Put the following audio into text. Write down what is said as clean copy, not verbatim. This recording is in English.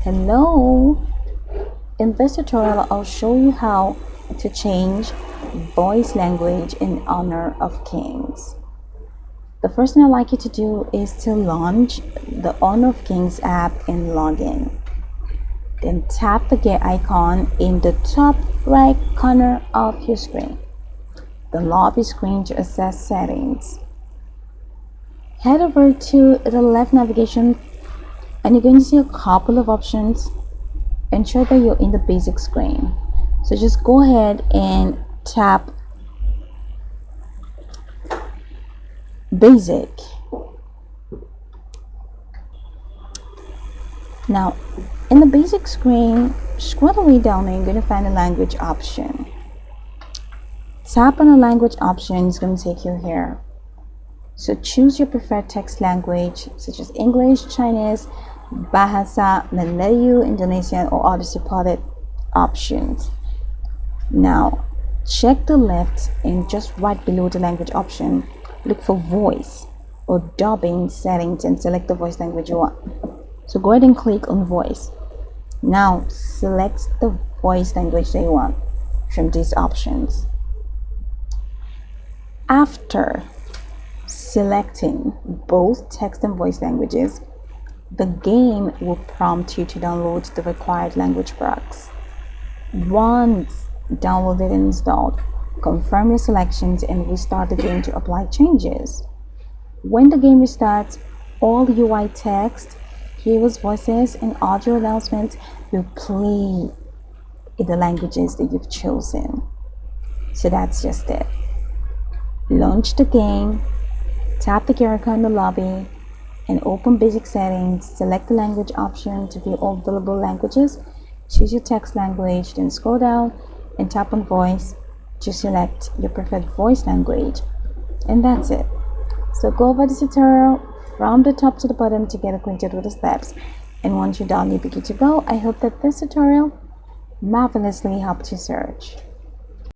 Hello! In this tutorial, I'll show you how to change voice language in Honor of Kings. The first thing I'd like you to do is to launch the Honor of Kings app and log in. Then tap the gear icon in the top right corner of your screen, the lobby screen, to access settings. Head over to the left navigation and you're going to see a couple of options. Ensure that you're in the basic screen. So just go ahead and tap basic. Now in the basic screen, scroll the way down and you're going to find a language option. Tap on the language option, it's going to take you here. So choose your preferred text language such as English, Chinese, Bahasa, Melayu, Indonesian, or other supported options. Now check the left and just right below the language option, look for voice or dubbing settings and select the voice language you want. So go ahead and click on voice. Now select the voice language that you want from these options. After selecting both text and voice languages, the game will prompt you to download the required language packs. Once downloaded and installed, confirm your selections and restart the game to apply changes. When the game restarts, all UI text, heroes' voices, and audio announcements will play in the languages that you've chosen. So that's just it. Launch the game, tap the gear icon in the lobby, and open basic settings. Select the language option to view all available languages. Choose your text language, then scroll down and tap on voice to select your preferred voice language. And that's it. So go over the tutorial from the top to the bottom to get acquainted with the steps. And once you're done, you'll be good to go. I hope that this tutorial marvelously helped you search.